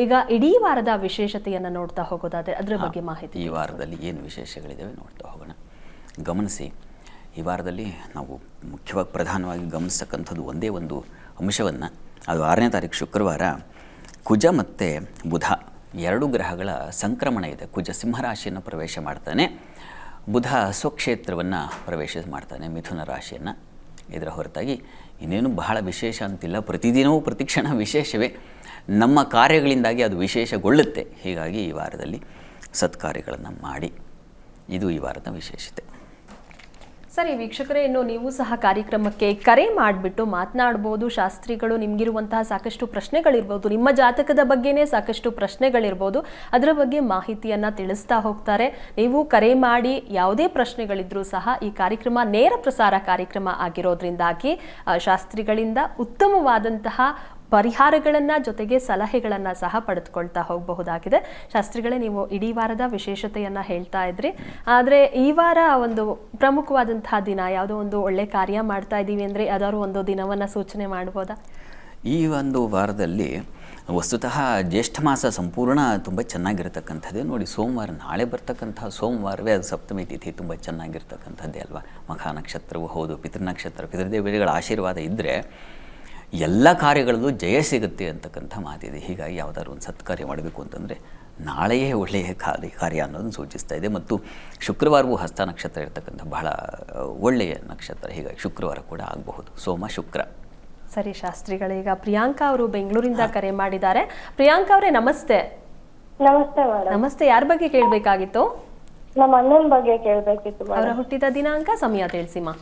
ಈಗ ಇಡೀ ವಾರದ ವಿಶೇಷತೆಯನ್ನು ನೋಡ್ತಾ ಹೋಗೋದಾದ್ರೆ ಅದರ ಬಗ್ಗೆ ಮಾಹಿತಿ. ಈ ವಾರದಲ್ಲಿ ಏನು ವಿಶೇಷಗಳಿದ್ದಾವೆ ನೋಡ್ತಾ ಹೋಗೋಣ. ಗಮನಿಸಿ, ಈ ವಾರದಲ್ಲಿ ನಾವು ಮುಖ್ಯವಾಗಿ ಪ್ರಧಾನವಾಗಿ ಗಮನಿಸ್ತಕ್ಕಂಥದ್ದು ಒಂದೇ ಒಂದು ಅಂಶವನ್ನು. ಅದು 6ನೇ ತಾರೀಕು ಶುಕ್ರವಾರ ಕುಜ ಮತ್ತು ಬುಧ ಎರಡು ಗ್ರಹಗಳ ಸಂಕ್ರಮಣ ಇದೆ. ಕುಜ ಸಿಂಹರಾಶಿಯನ್ನು ಪ್ರವೇಶ ಮಾಡ್ತಾನೆ, ಬುಧ ಸ್ವಕ್ಷೇತ್ರವನ್ನು ಪ್ರವೇಶ ಮಾಡ್ತಾನೆ, ಮಿಥುನ ರಾಶಿಯನ್ನು. ಇದರ ಹೊರತಾಗಿ ಇನ್ನೇನು ಬಹಳ ವಿಶೇಷ ಅಂತಿಲ್ಲ. ಪ್ರತಿದಿನವೂ ಪ್ರತಿಕ್ಷಣ ವಿಶೇಷವೇ. ನಮ್ಮ ಕಾರ್ಯಗಳಿಂದಾಗಿ ಅದು ವಿಶೇಷಗೊಳ್ಳುತ್ತೆ. ಹೀಗಾಗಿ ಈ ವಾರದಲ್ಲಿ ಸತ್ಕಾರ್ಯಗಳನ್ನು ಮಾಡಿ, ಇದು ಈ ವಾರದ ವಿಶೇಷತೆ. ಸರಿ ವೀಕ್ಷಕರೇ, ಇನ್ನು ನೀವು ಸಹ ಕಾರ್ಯಕ್ರಮಕ್ಕೆ ಕರೆ ಮಾಡಿಬಿಟ್ಟು ಮಾತನಾಡ್ಬೋದು. ಶಾಸ್ತ್ರಿಗಳು ನಿಮಗಿರುವಂತಹ ಸಾಕಷ್ಟು ಪ್ರಶ್ನೆಗಳಿರ್ಬೋದು, ನಿಮ್ಮ ಜಾತಕದ ಬಗ್ಗೆನೇ ಸಾಕಷ್ಟು ಪ್ರಶ್ನೆಗಳಿರ್ಬೋದು, ಅದರ ಬಗ್ಗೆ ಮಾಹಿತಿಯನ್ನು ತಿಳಿಸ್ತಾ ಹೋಗ್ತಾರೆ. ನೀವು ಕರೆ ಮಾಡಿ ಯಾವುದೇ ಪ್ರಶ್ನೆಗಳಿದ್ರೂ ಸಹ ಈ ಕಾರ್ಯಕ್ರಮ ನೇರ ಪ್ರಸಾರ ಕಾರ್ಯಕ್ರಮ ಆಗಿರೋದ್ರಿಂದಾಗಿ ಶಾಸ್ತ್ರಿಗಳಿಂದ ಉತ್ತಮವಾದಂತಹ ಪರಿಹಾರಗಳನ್ನು ಜೊತೆಗೆ ಸಲಹೆಗಳನ್ನು ಸಹ ಪಡೆದುಕೊಳ್ತಾ ಹೋಗಬಹುದಾಗಿದೆ. ಶಾಸ್ತ್ರಿಗಳೇ, ನೀವು ಇಡೀ ವಾರದ ವಿಶೇಷತೆಯನ್ನು ಹೇಳ್ತಾ ಇದ್ರಿ, ಆದರೆ ಈ ವಾರ ಒಂದು ಪ್ರಮುಖವಾದಂತಹ ದಿನ, ಯಾವುದೋ ಒಂದು ಒಳ್ಳೆ ಕಾರ್ಯ ಮಾಡ್ತಾ ಇದ್ದೀವಿ ಅಂದರೆ ಯಾವ್ದಾದ್ರು ಒಂದು ದಿನವನ್ನು ಸೂಚನೆ ಮಾಡ್ಬೋದಾ? ಈ ಒಂದು ವಾರದಲ್ಲಿ ವಸ್ತುತಃ ಜ್ಯೇಷ್ಠ ಮಾಸ ಸಂಪೂರ್ಣ ತುಂಬ ಚೆನ್ನಾಗಿರ್ತಕ್ಕಂಥದ್ದೇ. ನೋಡಿ, ಸೋಮವಾರ, ನಾಳೆ ಬರ್ತಕ್ಕಂತಹ ಸೋಮವಾರವೇ ಅದು ಸಪ್ತಮಿ ತಿಥಿ, ತುಂಬ ಚೆನ್ನಾಗಿರ್ತಕ್ಕಂಥದ್ದೇ ಅಲ್ವಾ. ಮಖ ನಕ್ಷತ್ರವೂ ಹೌದು, ಪಿತೃನಕ್ಷತ್ರ, ಪಿತೃದೇವತೆಗಳ ಆಶೀರ್ವಾದ ಇದ್ದರೆ ಎಲ್ಲ ಕಾರ್ಯಗಳಲ್ಲೂ ಜಯ ಸಿಗುತ್ತೆ ಅಂತಕ್ಕಂಥ ಮಾತಿದೆ. ಹೀಗಾಗಿ ಯಾವುದಾದ್ರು ಒಂದು ಸತ್ಕಾರ್ಯ ಮಾಡಬೇಕು ಅಂತಂದರೆ ನಾಳೆಯೇ ಒಳ್ಳೆಯ ಕಾರ್ಯ ಅನ್ನೋದನ್ನು ಸೂಚಿಸ್ತಾ ಇದೆ. ಮತ್ತು ಶುಕ್ರವಾರವೂ ಹಸ್ತ ನಕ್ಷತ್ರ ಇರತಕ್ಕಂಥ ಬಹಳ ಒಳ್ಳೆಯ ನಕ್ಷತ್ರ. ಹೀಗಾಗಿ ಶುಕ್ರವಾರ ಕೂಡ ಆಗಬಹುದು, ಸೋಮ ಶುಕ್ರ. ಸರಿ ಶಾಸ್ತ್ರಿಗಳೇ, ಈಗ ಪ್ರಿಯಾಂಕಾ ಅವರು ಬೆಂಗಳೂರಿಂದ ಕರೆ ಮಾಡಿದ್ದಾರೆ. ಪ್ರಿಯಾಂಕಾ ಅವರೇ ನಮಸ್ತೆ. ನಮಸ್ತೆ ಮೇಡಮ್. ನಮಸ್ತೆ. ಯಾರ ಬಗ್ಗೆ ಕೇಳಬೇಕಾಗಿತ್ತು? ನಮ್ಮ ಅಣ್ಣನ ಬಗ್ಗೆ ಕೇಳಬೇಕಿತ್ತು. ಅವರ ಹುಟ್ಟಿದ ದಿನಾಂಕ, ಸಮಯ ತಿಳಿಸಿಮಾ.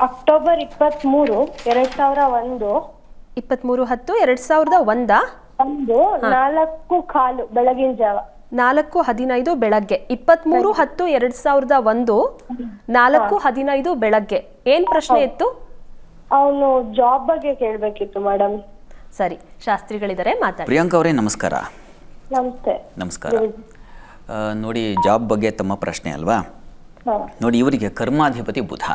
ಅಕ್ಟೋಬರ್ 23, 2001. 23/10/2001. 4:15 ಬೆಳಗಿನ ಜಾವ. 4:15 ಬೆಳಗ್ಗೆ. 23/10/2001 4:15 ಬೆಳಗ್ಗೆ. ಏನ್ ಪ್ರಶ್ನೆ ಇತ್ತು? ಅವನು ಜಾಬ್ ಬಗ್ಗೆ ಕೇಳಬೇಕಿತ್ತು ಮೇಡಮ್. ಸರಿ, ಶಾಸ್ತ್ರಿಗಳಿದ್ದಾರೆ, ಮಾತಾಡಿ. ಪ್ರಿಯಾಂಕಾ ಅವರೇ ನಮಸ್ಕಾರ. ನಮಸ್ತೆ. ನಮಸ್ಕಾರ. ನೋಡಿ, ಜಾಬ್ ಬಗ್ಗೆ ತಮ್ಮ ಪ್ರಶ್ನೆ ಅಲ್ವಾ? ನೋಡಿ, ಇವರಿಗೆ ಕರ್ಮಾಧಿಪತಿ ಬುಧ.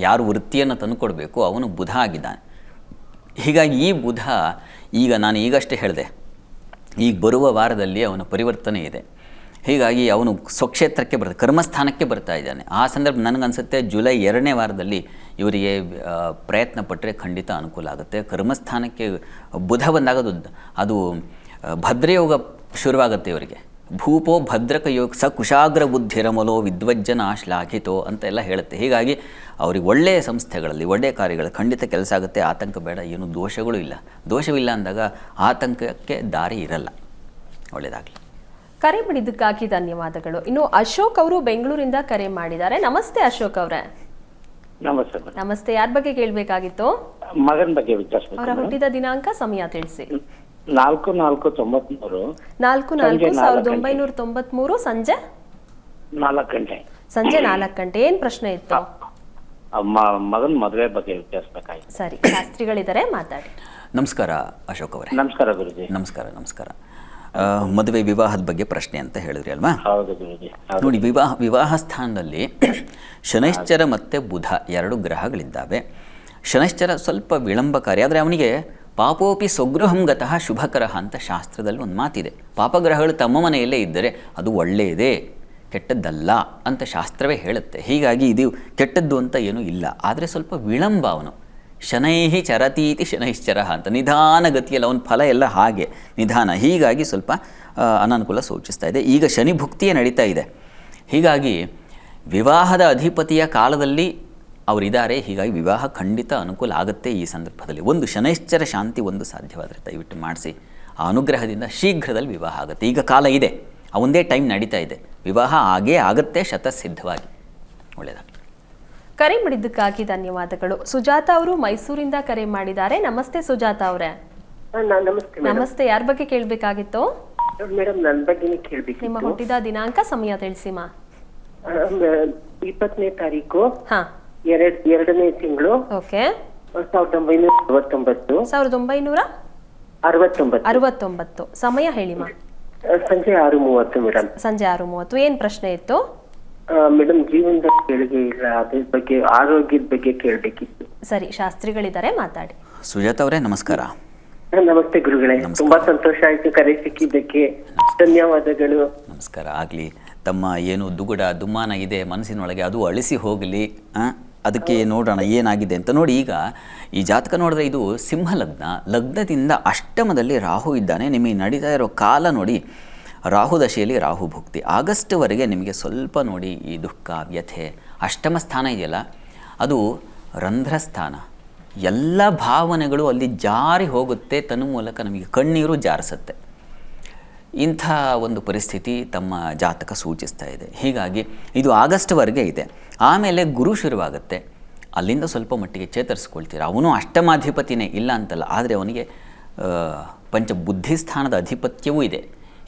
ಯಾರು ವೃತ್ತಿಯನ್ನು ತಂದುಕೊಡ್ಬೇಕು ಅವನು ಬುಧ ಆಗಿದ್ದಾನೆ. ಹೀಗಾಗಿ ಈ ಬುಧ ನಾನು ಈಗಷ್ಟೇ ಹೇಳಿದೆ, ಈಗ ಬರುವ ವಾರದಲ್ಲಿ ಅವನ ಪರಿವರ್ತನೆ ಇದೆ. ಹೀಗಾಗಿ ಅವನು ಸ್ವಕ್ಷೇತ್ರಕ್ಕೆ ಕರ್ಮಸ್ಥಾನಕ್ಕೆ ಬರ್ತಾ ಇದ್ದಾನೆ. ಆ ಸಂದರ್ಭ ನನಗನ್ಸುತ್ತೆ ಜುಲೈ 2ನೇ ವಾರದಲ್ಲಿ ಇವರಿಗೆ ಪ್ರಯತ್ನ ಪಟ್ಟರೆ ಖಂಡಿತ ಅನುಕೂಲ ಆಗುತ್ತೆ. ಕರ್ಮಸ್ಥಾನಕ್ಕೆ ಬುಧ ಬಂದಾಗ ಅದು ಭದ್ರಯೋಗ ಶುರುವಾಗುತ್ತೆ ಇವರಿಗೆ. ಭೂಪೋ ಭದ್ರಕ ಯೋಗ ಸ ಕುಶಾಗ್ರ ಬುದ್ಧಿರಮಲೋ ವಿದ್ವಜ್ಜನ ಶ್ಲಾಘಿತೋ ಅಂತೆಲ್ಲ ಹೇಳುತ್ತೆ. ಹೀಗಾಗಿ ಅವ್ರಿಗೆ ಒಳ್ಳೆಯ ಸಂಸ್ಥೆಗಳಲ್ಲಿ ಒಳ್ಳೆಯ ಕಾರ್ಯಗಳು ಖಂಡಿತ ಕೆಲಸ ಆಗುತ್ತೆ. ಆತಂಕ ಬೇಡ, ಏನು ದೋಷಗಳು ಇಲ್ಲ. ದೋಷವಿಲ್ಲ ಅಂದಾಗ ಆತಂಕಕ್ಕೆ ದಾರಿ ಇರಲ್ಲ. ಒಳ್ಳೆಯದಾಗಲಿ. ಕರೆ ಮಾಡಿದ್ದಕ್ಕಾಗಿ ಧನ್ಯವಾದಗಳು. ಇನ್ನು ಅಶೋಕ್ ಅವರು ಬೆಂಗಳೂರಿಂದ ಕರೆ ಮಾಡಿದ್ದಾರೆ. ನಮಸ್ತೆ ಅಶೋಕ್ ಅವರೇ. ನಮಸ್ತೆ. ನಮಸ್ತೆ. ಯಾರ ಬಗ್ಗೆ ಕೇಳಬೇಕಾಗಿತ್ತು? ಮಗನ ಬಗ್ಗೆ ವಿಚಾರಿಸಬೇಕು. ಅವರ ಹುಟ್ಟಿದ ದಿನಾಂಕ, ಸಮಯ ತಿಳಿಸಿ. 4/4/93. 4/4/1993 ಸಂಜೆ 4 ಗಂಟೆ. ಸಂಜೆ 4 ಗಂಟೆ. ಏನ್ ಪ್ರಶ್ನೆ ಇತ್ತು? ಮಗನ ಮದುವೆ ಬಗ್ಗೆ ವಿಚಾರಿಸಬೇಕಾಯ್ತು. ಸರಿ, ಶಾಸ್ತ್ರಿಗಳಿದ್ದಾರೆ, ಮಾತಾಡಿ. ನಮಸ್ಕಾರ ಅಶೋಕ್ ಅವರೇ. ನಮಸ್ಕಾರ ಗುರುಜಿ. ನಮಸ್ಕಾರ. ನಮಸ್ಕಾರ. ಮದುವೆ ವಿವಾಹದ ಬಗ್ಗೆ ಪ್ರಶ್ನೆ ಅಂತ ಹೇಳಿದ್ರಿ ಅಲ್ವಾ? ಹೌದು ಗುರುಜಿ. ನೋಡಿ, ವಿವಾಹ ಸ್ಥಾನದಲ್ಲಿ ಶನೈಶ್ಚರ ಮತ್ತು ಬುಧ ಎರಡು ಗ್ರಹಗಳಿದ್ದಾವೆ. ಶನೈಶ್ಚರ ಸ್ವಲ್ಪ ವಿಳಂಬಕಾರಿ, ಆದರೆ ಅವನಿಗೆ ಪಾಪೋಪಿ ಸ್ವಗೃಹಂ ಗತಃ ಶುಭಕರಃ ಅಂತ ಶಾಸ್ತ್ರದಲ್ಲಿ ಒಂದು ಮಾತಿದೆ. ಪಾಪಗ್ರಹಗಳು ತಮ್ಮ ಮನೆಯಲ್ಲೇ ಇದ್ದರೆ ಅದು ಒಳ್ಳೆಯದೇ, ಕೆಟ್ಟದ್ದಲ್ಲ ಅಂತ ಶಾಸ್ತ್ರವೇ ಹೇಳುತ್ತೆ. ಹೀಗಾಗಿ ಇದು ಕೆಟ್ಟದ್ದು ಅಂತ ಏನೂ ಇಲ್ಲ. ಆದರೆ ಸ್ವಲ್ಪ ವಿಳಂಬ ಅವನು. ಶನೈಹಿ ಚರತೀತಿ ಶನೈಶ್ಚರ ಅಂತ ನಿಧಾನ ಗತಿಯಲ್ಲಿ ಅವನ ಫಲ ಎಲ್ಲ ಹಾಗೆ ನಿಧಾನ. ಹೀಗಾಗಿ ಸ್ವಲ್ಪ ಅನಾನುಕೂಲ ಸೂಚಿಸ್ತಾ ಇದೆ. ಈಗ ಶನಿ ಭುಕ್ತಿಯೇ ನಡೀತಾ ಇದೆ. ಹೀಗಾಗಿ ವಿವಾಹದ ಅಧಿಪತಿಯ ಕಾಲದಲ್ಲಿ ಅವರಿದ್ದಾರೆ. ಹೀಗಾಗಿ ವಿವಾಹ ಖಂಡಿತ ಅನುಕೂಲ ಆಗುತ್ತೆ. ಈ ಸಂದರ್ಭದಲ್ಲಿ ಒಂದು ಶನೈಶ್ಚರ ಶಾಂತಿ ಒಂದು ಸಾಧ್ಯವಾದರೆ ದಯವಿಟ್ಟು ಮಾಡಿಸಿ. ಆ ಅನುಗ್ರಹದಿಂದ ಶೀಘ್ರದಲ್ಲಿ ವಿವಾಹ ಆಗುತ್ತೆ. ಈಗ ಕಾಲ ಇದೆ, ಒಂದೇ ಟೈಮ್ ನಡೀತಾ ಇದೆ. ವಿವಾಹ ಆಗೇ ಆಗುತ್ತೆ ಶತಸಿದ್ಧವಾಗಿ. ಒಳ್ಳೆಯದಾಗಲಿ. ಕರೆ ಮಾಡಿದ್ದಕ್ಕಾಗಿ ಧನ್ಯವಾದಗಳು. ಸುಜಾತ ಅವರು ಮೈಸೂರಿಂದ ಕರೆ ಮಾಡಿದ್ದಾರೆ. ನಮಸ್ತೆ ಸುಜಾತ ಅವರೇ. ನಮಸ್ತೆ. ನಮಸ್ತೆ. ಯಾರ ಬಗ್ಗೆ ಕೇಳಬೇಕಾಗಿತ್ತು? ಮೇಡಮ್, ನನ್ನ ಬಗ್ಗೆನೇ ಕೇಳಬೇಕಿತ್ತು. ನಿಮ್ಮ ಹುಟ್ಟಿದ ದಿನಾಂಕ, ಸಮಯ ತಿಳಿಸಿಮಾ. 20ನೇ ತಾರೀಕು ಹಾ 2ನೇ ತಿಂಗಳು. ಓಕೆ. 1969. 1969. ಸಮಯ ಹೇಳಿಮಾ. ಸಂಜೆ 6:30 ಮೇಡಮ್. ಸಂಜೆ 6:30. ಏನ್ ಪ್ರಶ್ನೆ ಇತ್ತು ಮೇಡಮ್? ಜೀವನದ ಕೆಳಗೆ ಇಲ್ಲ, ಅದ್ರ ಬಗ್ಗೆ, ಆರೋಗ್ಯದ ಬಗ್ಗೆ ಕೇಳಬೇಕಿತ್ತು. ಸರಿ, ಶಾಸ್ತ್ರಿಗಳಿದ್ದಾರೆ, ಮಾತಾಡಿ. ಸುಜಾತ ಅವರೇ ನಮಸ್ಕಾರ. ನಮಸ್ತೆ ಗುರುಗಳೇ. ತುಂಬಾ ಸಂತೋಷ ಆಯ್ತು ಕರೆ ಸಿಕ್ಕಿದ್ದಕ್ಕೆ. ಧನ್ಯವಾದಗಳು. ನಮಸ್ಕಾರ ಆಗಲಿ. ತಮ್ಮ ಏನು ದುಗುಡ ದುಮ್ಮಾನ ಇದೆ ಮನಸ್ಸಿನೊಳಗೆ ಅದು ಅಳಿಸಿ ಹೋಗಲಿ. ಅದಕ್ಕೆ ನೋಡೋಣ ಏನಾಗಿದೆ ಅಂತ. ನೋಡಿ, ಈಗ ಈ ಜಾತಕ ನೋಡಿದ್ರೆ ಇದು ಸಿಂಹ ಲಗ್ನ. ಲಗ್ನದಿಂದ ಅಷ್ಟಮದಲ್ಲಿ ರಾಹು ಇದ್ದಾನೆ. ನಿಮಗೆ ನಡೀತಾ ಇರೋ ಕಾಲ ನೋಡಿ, ರಾಹು ದಶೆಯಲ್ಲಿ ರಾಹು ಭುಕ್ತಿ. ಆಗಸ್ಟ್ವರೆಗೆ ನಿಮಗೆ ಸ್ವಲ್ಪ ನೋಡಿ ಈ ದುಃಖ ವ್ಯಥೆ. ಅಷ್ಟಮ ಸ್ಥಾನ ಇದೆಯಲ್ಲ, ಅದು ರಂಧ್ರಸ್ಥಾನ. ಎಲ್ಲ ಭಾವನೆಗಳು ಅಲ್ಲಿ ಜಾರಿ ಹೋಗುತ್ತೆ, ತನ್ಮೂಲಕ ನಮಗೆ ಕಣ್ಣೀರು ಜಾರಿಸುತ್ತೆ. ಇಂಥ ಒಂದು ಪರಿಸ್ಥಿತಿ ತಮ್ಮ ಜಾತಕ ಸೂಚಿಸ್ತಾ ಇದೆ. ಹೀಗಾಗಿ ಇದು ಆಗಸ್ಟ್ವರೆಗೆ ಇದೆ. ಆಮೇಲೆ ಗುರು ಶುರುವಾಗುತ್ತೆ. ಅಲ್ಲಿಂದ ಸ್ವಲ್ಪ ಮಟ್ಟಿಗೆ ಚೇತರಿಸ್ಕೊಳ್ತೀರ. ಅವನು ಅಷ್ಟಮಾಧಿಪತಿನೇ, ಇಲ್ಲ ಅಂತಲ್ಲ, ಆದರೆ ಅವನಿಗೆ ಪಂಚಬುದ್ಧಿಸ್ಥಾನದ ಅಧಿಪತ್ಯವೂ ಇದೆ.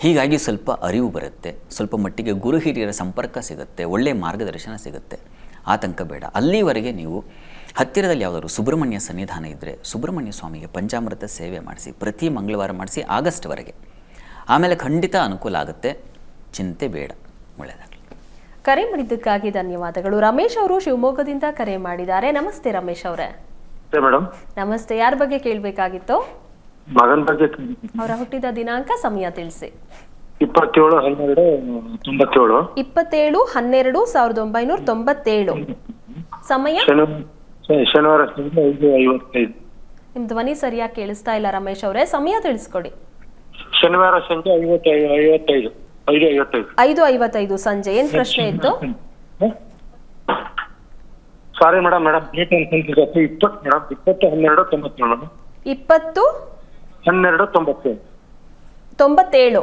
ಹೀಗಾಗಿ ಸ್ವಲ್ಪ ಅರಿವು ಬರುತ್ತೆ, ಸ್ವಲ್ಪ ಮಟ್ಟಿಗೆ ಗುರು ಹಿರಿಯರ ಸಂಪರ್ಕ ಸಿಗುತ್ತೆ, ಒಳ್ಳೆಯ ಮಾರ್ಗದರ್ಶನ ಸಿಗುತ್ತೆ. ಆತಂಕ ಬೇಡ. ಅಲ್ಲಿವರೆಗೆ ನೀವು ಹತ್ತಿರದಲ್ಲಿ ಯಾವುದಾದ್ರು ಸುಬ್ರಹ್ಮಣ್ಯ ಸನ್ನಿಧಾನ ಇದ್ದರೆ ಸುಬ್ರಹ್ಮಣ್ಯ ಸ್ವಾಮಿಗೆ ಪಂಚಾಮೃತ ಸೇವೆ ಮಾಡಿಸಿ, ಪ್ರತಿ ಮಂಗಳವಾರ ಮಾಡಿಸಿ ಆಗಸ್ಟ್ವರೆಗೆ. ಆಮೇಲೆ ಖಂಡಿತ ಅನುಕೂಲ ಆಗುತ್ತೆ, ಚಿಂತೆ ಬೇಡ. ಒಳ್ಳೆಯದಾಗಲಿ. ಕರೆ ಮಾಡಿದ್ದಕ್ಕಾಗಿ ಧನ್ಯವಾದಗಳು. ರಮೇಶ್ ಅವರು ಶಿವಮೊಗ್ಗದಿಂದ ಕರೆ ಮಾಡಿದ್ದಾರೆ. ನಮಸ್ತೆ ರಮೇಶ್ ಅವರೇ. ಮೇಡಮ್ ನಮಸ್ತೆ. ಯಾರ ಬಗ್ಗೆ ಕೇಳಬೇಕಾಗಿತ್ತು? ಮಗನ ಬಗ್ಗೆ. ಅವರ ಹುಟ್ಟಿದ ದಿನಾಂಕ, ಸಮಯ ತಿಳಿಸಿ. 27/12/97. 27/12/1997. ಸಮಯ? ಶನಿವಾರ 5:55. ನಿಮ್ ಧ್ವನಿ ಸರಿಯಾಗಿ ಕೇಳಿಸ್ತಾ ಇಲ್ಲ ರಮೇಶ್ ಅವರೇ. ಸಮಯ ತಿಳಿಸ್ಕೊಡಿ. ಶನಿವಾರ ಸಂಜೆ 5:55. 5:55 ಸಂಜೆ. ಏನ್ ಪ್ರಶ್ನೆ ಇತ್ತು? Sorry madam. ಡೇಟ್ ಅಂತ 20/12/97. 20/12/97.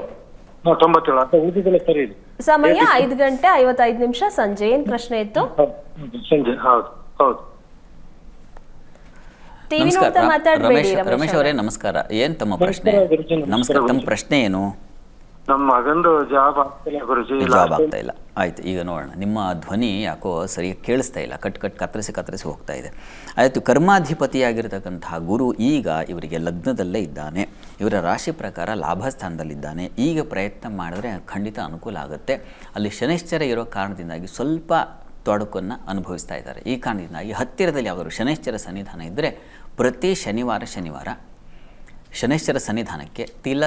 97. ಉಳಿದಿದ್ದೆಲ್ಲ ಸರಿ ಇದೆ. ಸಮಯ 5:55 ಸಂಜೆ. ಏನ್ ಪ್ರಶ್ನೆ ಇತ್ತು? ಸಂಜೆ. ಹೌದು. ಟಿವಿ ನೋಡ್ತಾ ಮಾತಾಡ್ಬೇಡಿ ರಮೇಶ್ ಅವರೇ ನಮಸ್ಕಾರ. ಏನು ತಮ್ಮ ಪ್ರಶ್ನೆ? ನಮಸ್ಕಾರ. ತಮ್ಮ ಪ್ರಶ್ನೆ ಏನು? ನಮ್ಮ ಮಗಂದು ಜಾಬ್ ಆಗ್ತಿಲ್ಲ ಗುರುಜಿ. ಜಾಬ್ ಆಗ್ತಾ ಇಲ್ಲ. ಆಯ್ತು, ಈಗ ನೋಡೋಣ. ನಿಮ್ಮ ಧ್ವನಿ ಯಾಕೋ ಸರಿಯಾಗಿ ಕೇಳಿಸ್ತಾ ಇಲ್ಲ, ಕತ್ತರಿಸಿ ಹೋಗ್ತಾ ಇದೆ. ಆಯಿತು. ಕರ್ಮಾಧಿಪತಿಯಾಗಿರ್ತಕ್ಕಂತಹ ಗುರು ಈಗ ಇವರಿಗೆ ಲಗ್ನದಲ್ಲೇ ಇದ್ದಾನೆ. ಇವರ ರಾಶಿ ಪ್ರಕಾರ ಲಾಭಸ್ಥಾನದಲ್ಲಿದ್ದಾನೆ. ಈಗ ಪ್ರಯತ್ನ ಮಾಡಿದ್ರೆ ಖಂಡಿತ ಅನುಕೂಲ ಆಗುತ್ತೆ. ಅಲ್ಲಿ ಶನೈಶ್ಚರ ಇರೋ ಕಾರಣದಿಂದಾಗಿ ಸ್ವಲ್ಪ ತೊಡಕನ್ನು ಅನುಭವಿಸ್ತಾ ಇದ್ದಾರೆ. ಈ ಕಾರಣದಿಂದಾಗಿ ಹತ್ತಿರದಲ್ಲಿ ಯಾವುದಾದ್ರು ಶನೈಶ್ಚರ ಸನ್ನಿಧಾನ ಇದ್ದರೆ ಪ್ರತಿ ಶನಿವಾರ ಶನೈಶ್ಚರ ಸನ್ನಿಧಾನಕ್ಕೆ ತೈಲ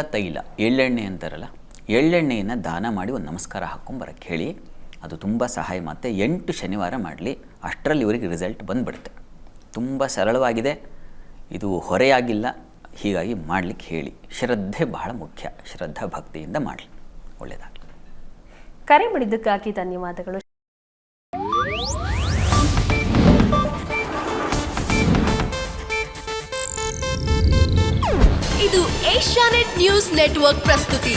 ಎಳ್ಳೆಣ್ಣೆ ಅಂತಾರಲ್ಲ, ಎಳ್ಳೆಣ್ಣೆಯನ್ನು ದಾನ ಮಾಡಿ ಒಂದು ನಮಸ್ಕಾರ ಹಾಕ್ಕೊಂಬರಕ್ಕೆ ಹೇಳಿ. ಅದು ತುಂಬ ಸಹಾಯ ಮಾಡುತ್ತೆ. 8 ಶನಿವಾರ ಮಾಡಲಿ, ಅಷ್ಟರಲ್ಲಿ ಇವರಿಗೆ ರಿಸಲ್ಟ್ ಬಂದುಬಿಡುತ್ತೆ. ತುಂಬ ಸರಳವಾಗಿದೆ, ಇದು ಹೊರೆಯಾಗಿಲ್ಲ. ಹೀಗಾಗಿ ಮಾಡಲಿಕ್ಕೆ ಹೇಳಿ. ಶ್ರದ್ಧೆ ಬಹಳ ಮುಖ್ಯ. ಶ್ರದ್ಧಾ ಭಕ್ತಿಯಿಂದ ಮಾಡಲಿ. ಒಳ್ಳೆಯದಾಗಲಿ. ಕರೆ ಮಾಡಿದ್ದಕ್ಕಾಗಿ ಧನ್ಯವಾದಗಳು. ಇದು ಏಷ್ಯಾನೆಟ್ ನ್ಯೂಸ್ ನೆಟ್ವರ್ಕ್ ಪ್ರಸ್ತುತಿ.